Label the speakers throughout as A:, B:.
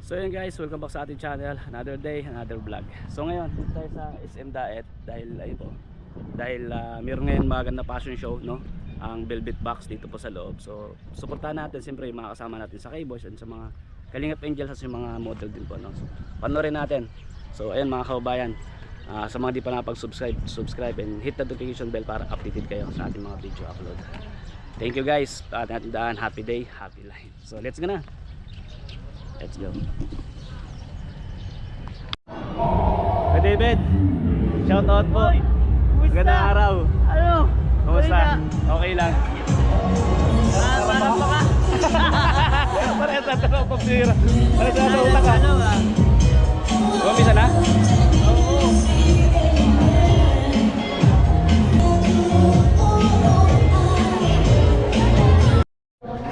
A: So yun guys, welcome back sa ating channel. Another day, another vlog. So ngayon, dito tayo sa SM Daet dahil ayun po. Dahil meron ngayon maganda fashion show, no? Ang Velvet Box dito po sa loob. So suportahan natin siyempre yung mga kasama natin sa K-Boys and sa mga Kalingap Angels at yung mga model din po, no? So panoorin natin. So ayun mga kababayan, sa mga di pa nakapag-subscribe, subscribe and hit the notification bell para updated kayo sa ating mga video upload. Thank you guys. Tandaan, happy day, happy life. So let's go na. Let's go. Hey David, shout out po. Magandang araw.
B: Ano?
A: Kumusta? Okay lang.
B: Parang baka.
A: Parang sa tanong pagpira. Parang sa utak ka.
B: Ano ba?
A: Umpisa na?
B: Oo.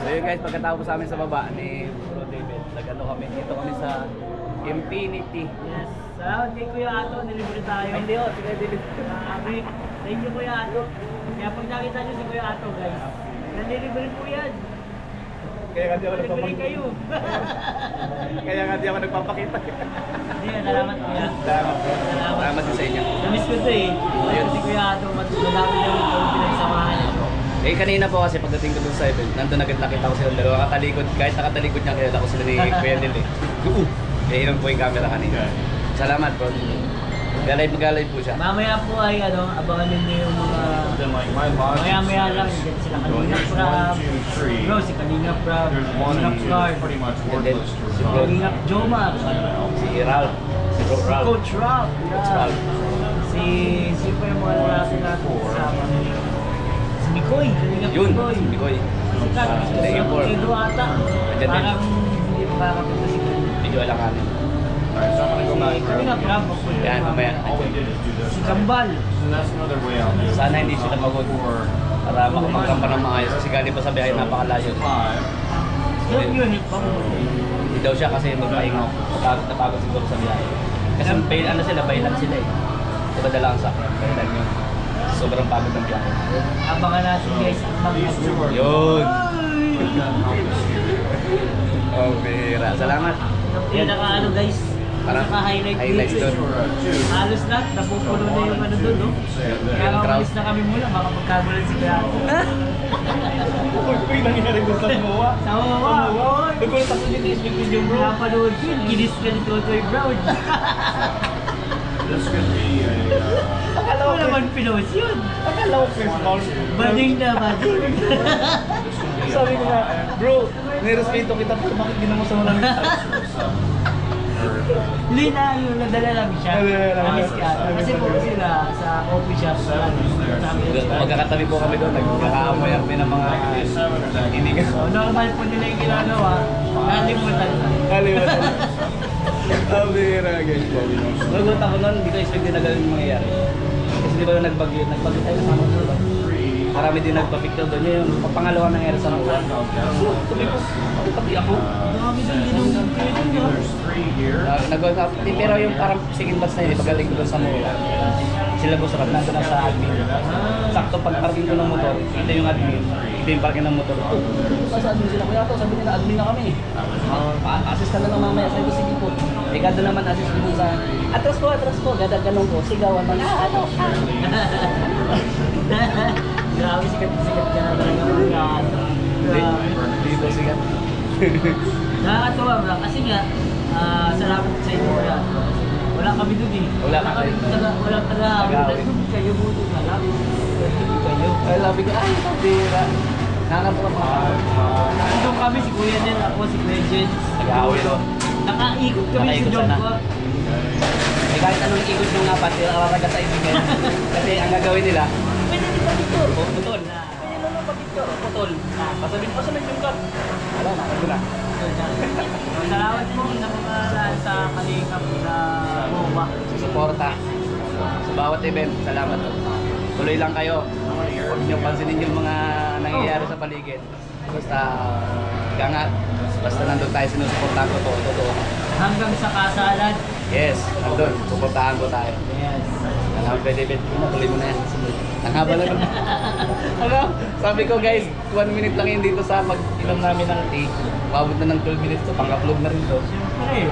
A: So yun guys, pagkatapos sa amin sa baba ni Bro David, nag-ano kami, dito kami sa Infinity.
B: Yes. Salamat kay Kuya Ato, nilibre tayo.
A: Ay, hindi sige David.
B: Thank you Kuya Ato. Kaya pag nakita nyo si Kuya Ato guys, nalilibre po yan.
A: Kaya nga di ako
B: Nalibre
A: nagpapakita.
B: kayo.
A: Kaya nga di ako nagpapakita.
B: Hindi, salamat Kuya.
A: Salamat bro.
B: Salamat.
A: Salamat din sa inyo.
B: Namiss ko ito eh. Ayun si Kuya Ato, madami niya yung pinagsamahan niyo.
A: Eh kanina po kasi pagdating ko dun sa event, nandun agad nakita ko silang dalawa katalikod. Kahit nakatalikod niya, kilala ko sila ni Kuya Nil eh. Eh inom po yung camera kanina. Salamat bro. Mag-alive po siya.
B: Mamaya po ay abangan ninyo yung mga maya-maya lang dyan sila Kalingap Rob, bro si Kalingap Rob, Kalingap Guard,
A: And then,
B: si Kalingap Jomar,
A: si Ralph, si Bro
B: si
A: Ralph.
B: Coach Rob,
A: Coach Rob.
B: si pa yung mga lalaki natin kasama si Mikoy, Kalingap
A: Yun,
B: Mikoy,
A: si Mikoy.
B: si
A: Thank you for.
B: Pedro ata,
A: Andyan din.
B: parang hindi makakapunta si Kalingap.
A: Video lang kami.
B: Si Kalingap Rob,
A: Yan, mamaya.
B: si Kambal,
A: Sana hindi sila pagod para makamangkampa ng maayos kasi galing pa sa biyahe napakalayo.
B: yung unit pa mo.
A: Hindi daw siya kasi magpahinga. Napagod siguro sa biyahe. Kasi bailan sila eh. Diba dalang sa akin, bailan yun. Sobrang pagod ng biyahe.
B: Abangan natin guys ang mag-tour.
A: Yun! Oh, bira. Salamat.
B: Yan naka guys.
A: Parang
B: Naka-highlight
A: highlights
B: dito.
A: doon.
B: Halos lahat, napupuno na yung ano doon, no? Kaya
A: Yung crowd.
B: umalis na kami muna, baka magkagulan si Kuya.
A: Uy, nangyari ko sa Moa.
B: Sa Wawa!
A: Nagkulat ako dito yung video bro.
B: Napanood yun, ginis ka ni Totoy Brown.
A: Akala ko
B: Ano naman pinost yun?
A: Akala ko Christmas.
B: Bading na bading.
A: Sabi ko nga, bro, nirespeto kita pero bakit ginawa sa mga
B: Lina, yung nadala lang siya.
A: Nadala lang.
B: Namiss ka. Kasi po sila sa coffee shop.
A: Magkakatabi po kami doon, nagkakaamoy kami ng mga inigas.
B: So, normal po nila yung ginagawa. Nalimutan na.
A: Kalimutan. Abira guys. Nagulat ako noon, hindi ko expect din na ganun yung mangyayari. Kasi di ba yung nagbagyo tayo sa mga doon. Marami din nagpa-picture doon. Yun yung pangalawa nangyari sa mga. Sabi ko, pati ako.
B: Marami din ginagawa kayo doon.
A: Pero yung parang second batch na yun, pagaling ko doon sa mga. Sila po sa nandun na sa admin. Sakto pag parking ko ng motor, ito yung admin. Ito yung parking ng motor. Sa admin sila, kuya to, sabi nila admin na kami. Assist ka na lang mamaya, sabi ko sige po. Eh gado naman assist ko sa atras ko, ganun ko, sigawan man. Ano?
B: Grabe, sikat-sikat ka na talaga mga
A: Dito sigat.
B: Nakakatawa ba? Kasi nga, salamat sa inyo wala. Wala kami doon eh.
A: Wala kami.
B: Walang taga. Kayo buto na lang. Kayo.
A: Ay, labi ko, ay, pabira. Nakakatawa mga
B: Nandun kami, si Kuya Nen, ako, si Kuya Jen.
A: nag-aaway doon.
B: Nakaikot kami sa
A: Nakaikot sana.
B: Jompo.
A: Eh kahit anong ikot nung apat, araga sa ibigay. Kasi ang gagawin nila, pwede din ba dito? Putol. Pwede naman ba dito? Putol. Pasabihin pa sa may jungkat. Wala, nakagod na.
B: Salamat po sa mga sa Kalingap sa MOBA.
A: Susuporta sa bawat event. Salamat. Tuloy lang kayo. Huwag niyo pansinin yung mga nangyayari sa paligid. Basta gangat. Basta nandun tayo sinusuportahan ko to. Totoo.
B: Hanggang sa kasalan.
A: Yes, nandun. Suportahan ko tayo.
B: Yes.
A: Alam, pwede, tuloy mo na yan. Ang haba na ano, sabi ko guys, 1 minute lang yun dito sa pag-inom namin ng tea. Umabot na ng 12 minutes to, pang-upload na rin to.
B: Siyempre.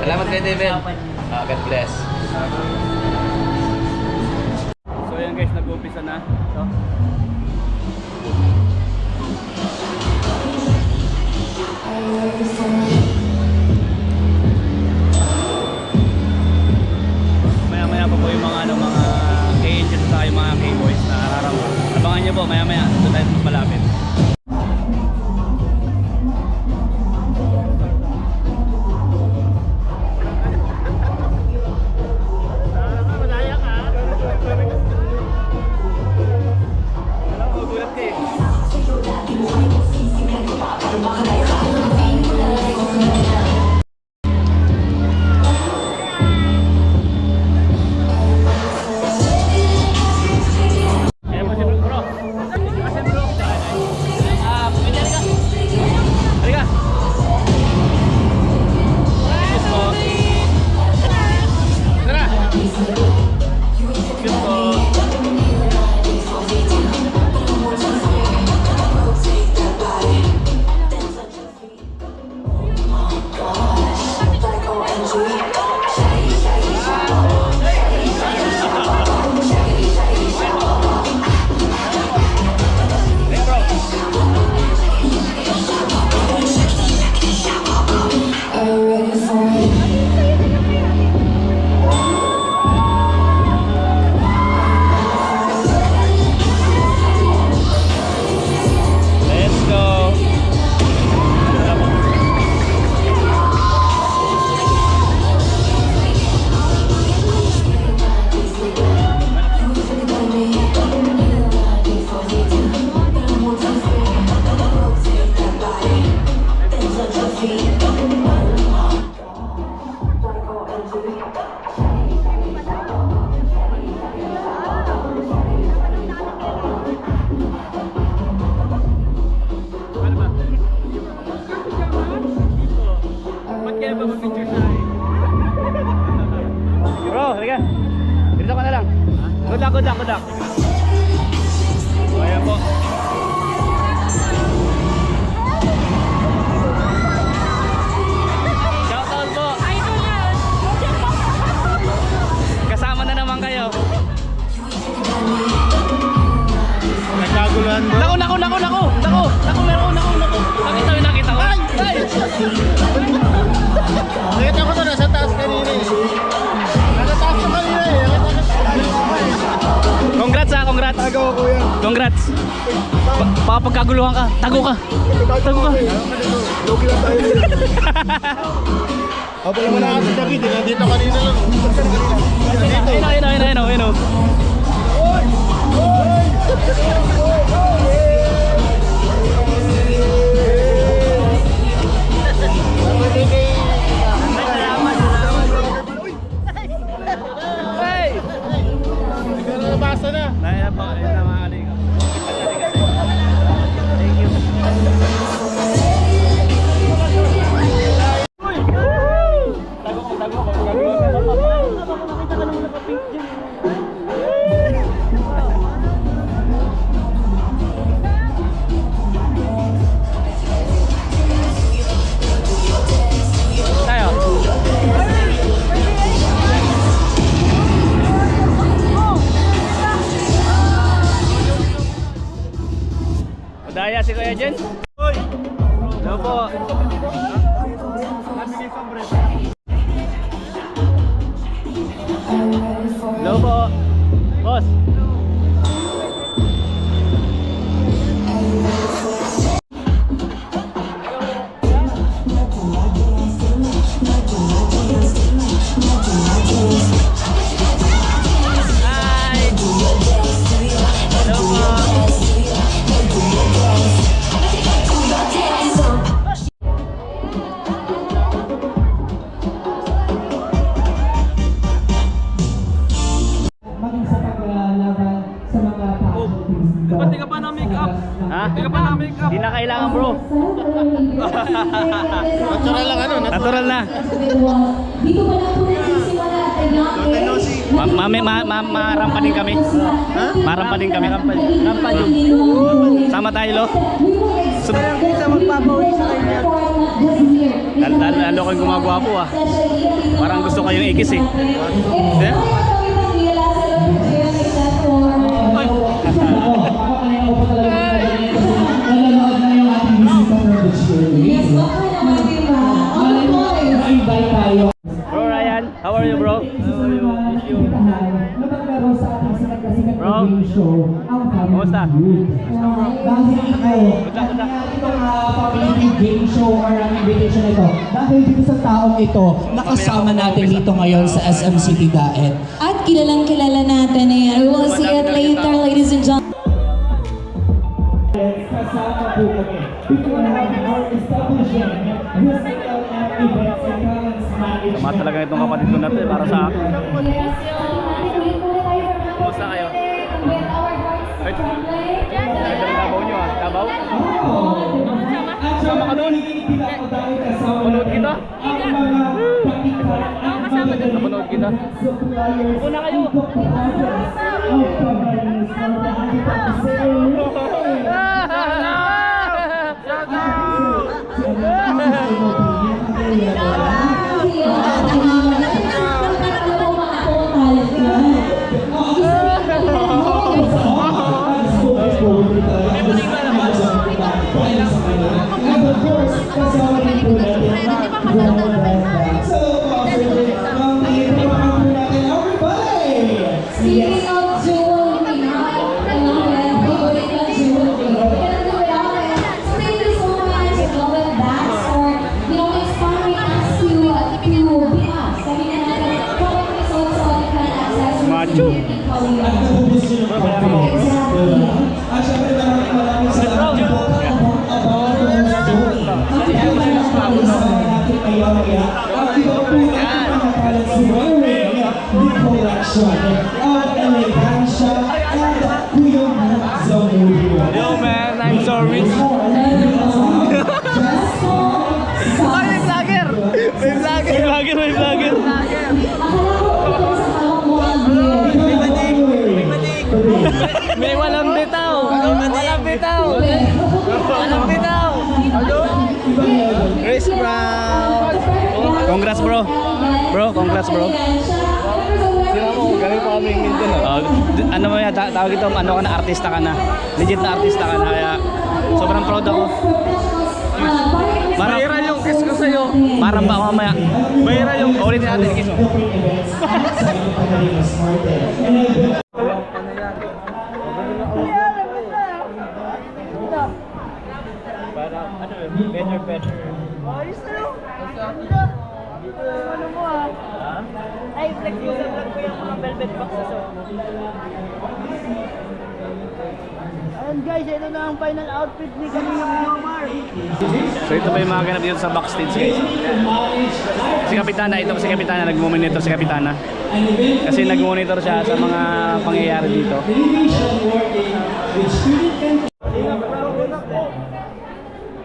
A: Salamat kay David.
B: Usapan niyo.
A: God bless. So yan guys, nag-umpisa na. So, maya-maya pa po yung mga mga K-Angels sa yung mga K-Boys na araramdaman. Abangan nyo po, maya-maya. Doon tayo malapit. Bro, halika. Dito ka na lang. Good luck, good luck, good luck. So, ayan po. Shoutout po. Kasama na naman kayo.
C: Nagkaguluhan mo?
A: Naku, naku, naku, naku, naku, naku, meron, naku, naku. Nakita ko. Ay!
C: Nakita ko to, nasa taas kanina eh. Nasa taas ko kanina eh.
A: Congrats ha, congrats.
C: Tagaw ko yan.
A: Congrats. Papagkaguluhan ka. Tago ka. Tago ka.
C: Logi lang tayo. Ako pala wala kasi David, nandito kanina lang. Dito.
A: Ayun.
C: Nabasa na.
A: Ayun po, ayun na mga kaligaw. Thank you. Tago ko. Nakita ka naman naka-pink dyan. Tayo. Daya si Kuya Jen.
C: Hoy!
A: Hello po. Hello po. Boss. Hi. Hello po.
D: maging sa paglalaban sa mga tao.
E: Ba't di ka pa na-make-up?
A: Ha?
E: Di ka pa na-make-up?
A: Di na kailangan bro.
C: Natural lang ano?
A: Natural na.
D: Dito pa lang po nagsisimula at
A: Marampa din kami.
C: Ha?
A: Marampa din kami.
D: Rampa din.
A: Sama tayo lo.
D: We will
C: Hindi ka magpapawi sa kanya.
A: Lalo kang gumagawa po ah. Parang gusto kayong ikis eh. Yeah? Bro Ryan, how are you bro? Bro, kumusta?
F: Family game show or ang invitation ito. Dahil dito sa taong ito, nakasama natin dito ngayon sa SM City Daet.
D: At kilalang kilala natin na yan. We will see it later, ladies and gentlemen.
F: Kasama po kami. Before having our establishment, musical and events and talents management.
A: Tama talaga itong kapatid ko natin para sa akin. Kumusta kayo? Ay, ito ang Davao nyo ah. Davao? Sama ka doon? Panood kita? Napanood kita? Una kayo!
D: Speaking of jewelry, favorite na jewelry. We cannot do without it. So thank you so much, Golden Bags, for inspiring us to be us. Sabi na natin, Golden is also a different accessory.
A: Macho.
F: At syempre maraming salamat po. At iba po ang si Wearing the collection of Elegancia and Kuyong Zamudio.
A: Yo man, I'm so rich.
C: May vlogger! May vlogger!
A: May vlogger. May walang bitaw. Walang bitaw. Walang bitaw.
C: Chris Brown!
A: Congrats bro. Bro, congrats bro.
C: Sino mo? Galing pa kaming Mindanao.
A: Ano mo yan, tawag ito, ano ka na, artista ka na. Legit na artista ka na, kaya sobrang proud ako.
C: Viral yung kiss ko sa'yo.
A: Parang ba ako mamaya?
C: Viral yung
A: Ulitin natin, kiss mo.
E: Ayos na yun. Ano mo ah? Ay, flex mo sa vlog ko yung mga velvet boxes oh. Ayan guys, ito na ang final outfit ni Kalinga Omar.
A: So ito pa yung mga ganap dito sa backstage guys. Si Kapitana, ito si Kapitana, nag-monitor si Kapitana. Kasi nag-monitor siya sa mga pangyayari dito.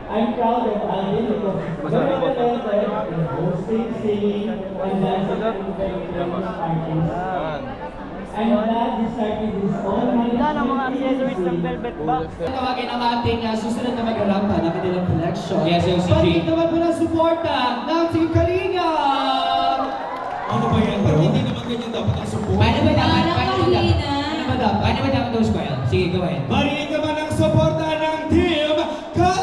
F: I'm proud of Alvin because hosting, singing, and dancing with very famous artists. I'm glad you started this all
E: Ganda ng mga accessories ng velvet box.
F: Tawagin ang ating susunod na mag-arapa ng kanilang collection. Yes, yung si Pagkit naman po ng suporta ng si Kalinga! Ano ba yan? Pero hindi naman ganyan dapat ang support. Paano ba dapat? Paano ba dapat those Kyle? Sige, go ahead. Marinig naman ang suporta ng Team Kalinga!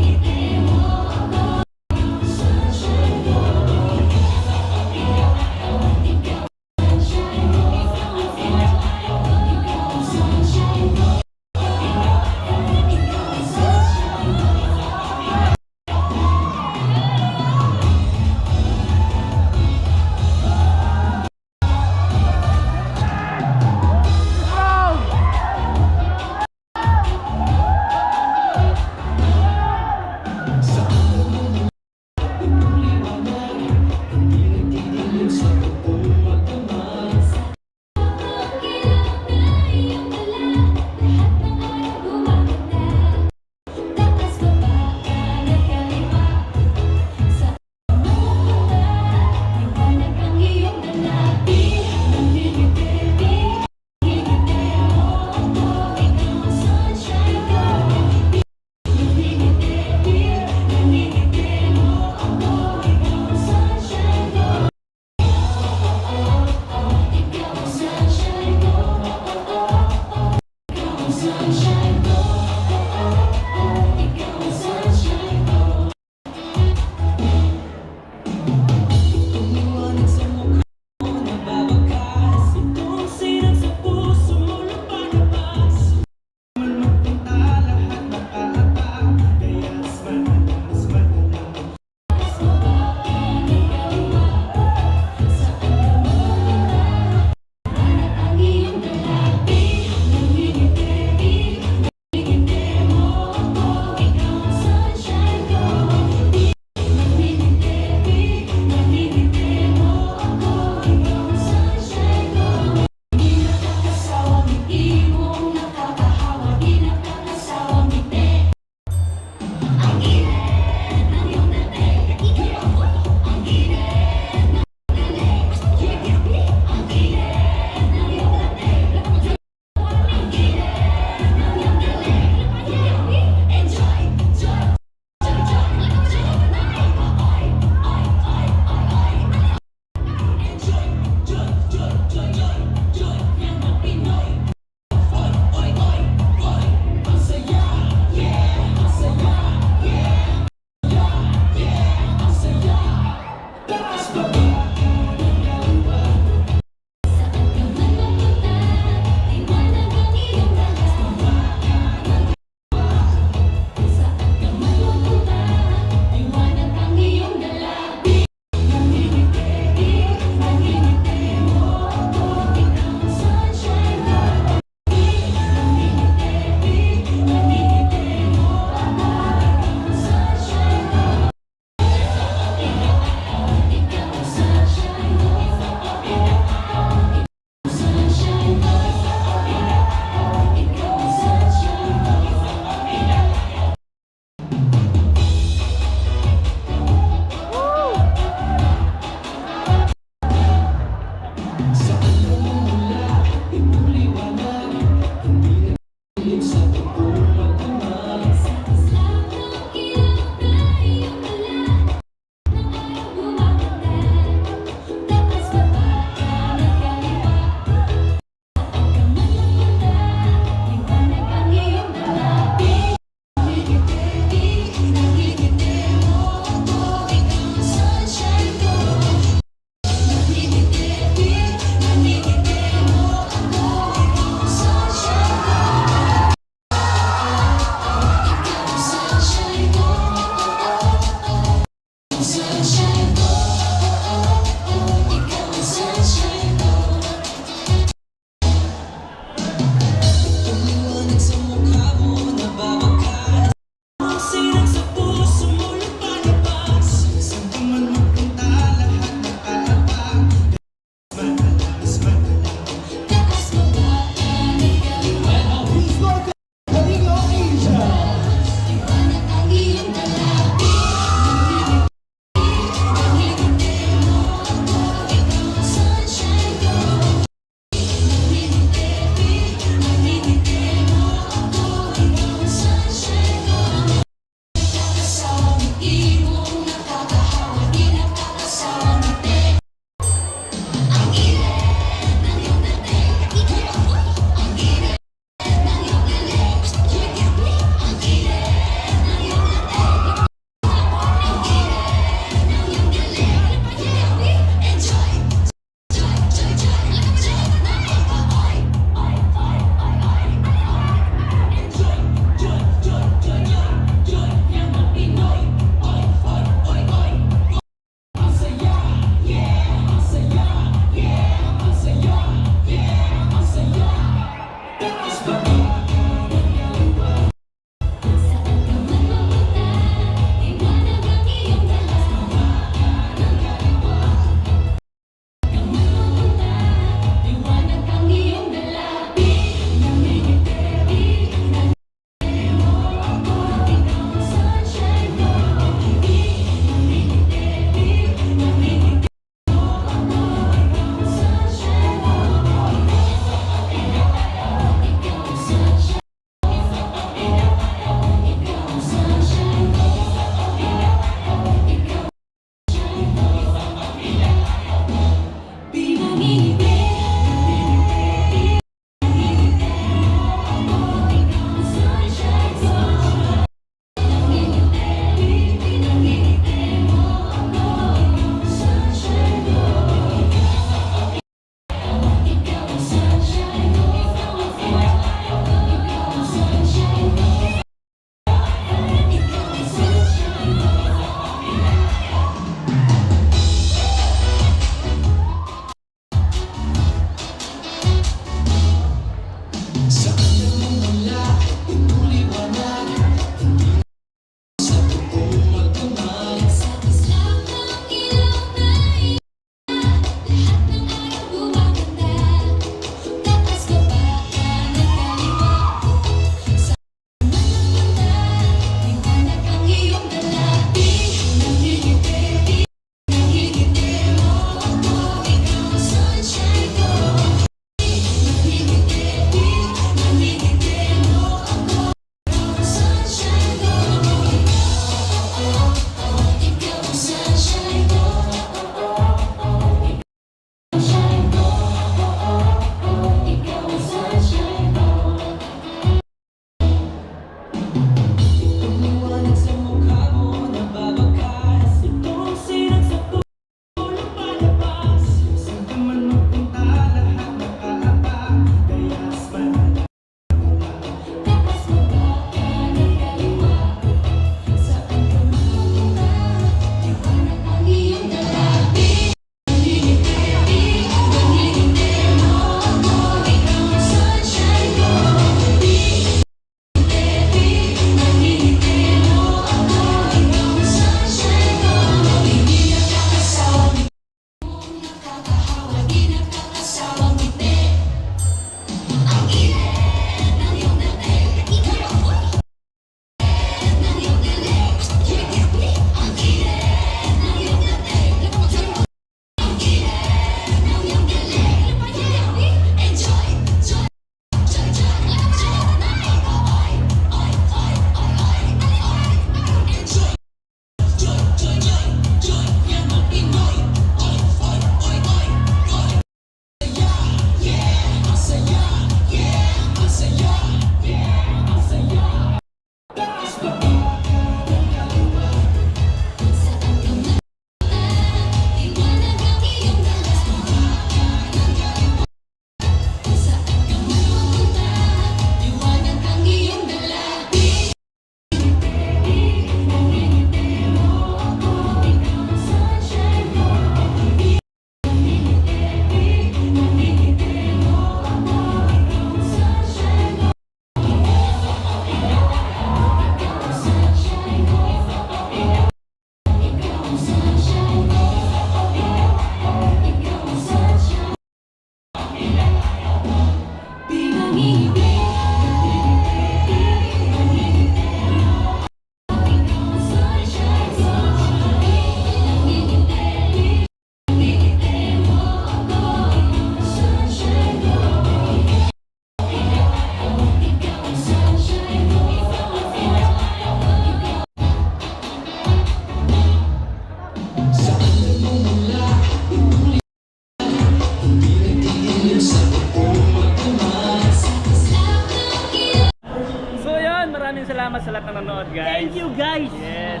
A: salamat sa lahat na nanonood, guys.
B: Thank you guys!
A: Yes.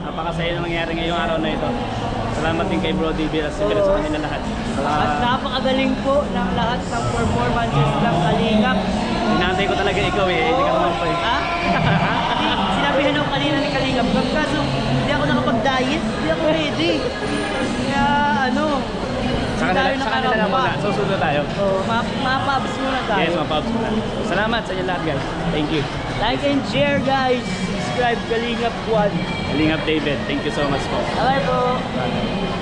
A: Napakasaya na nangyari ngayong araw na ito. Salamat din kay Bro DB at sa kanila lahat.
B: At napakagaling po ng lahat ng performances ng Kalingap.
A: Inaantay ko talaga ikaw eh. Hindi ka naman pa eh.
B: Ha? Sinabihan ako kanina ni Kalingap. Kaso hindi ako nakapag-diet, hindi ako ready. Kaya ano,
A: Sa kanila na muna. Susunod tayo.
B: Oh, mapabs muna tayo.
A: Yes, mapabs muna. Salamat sa inyo lahat, guys. Thank you.
B: Like and share guys. Subscribe Kalingap 1.
A: Kalingap David. Thank you so much po.
B: Bye po.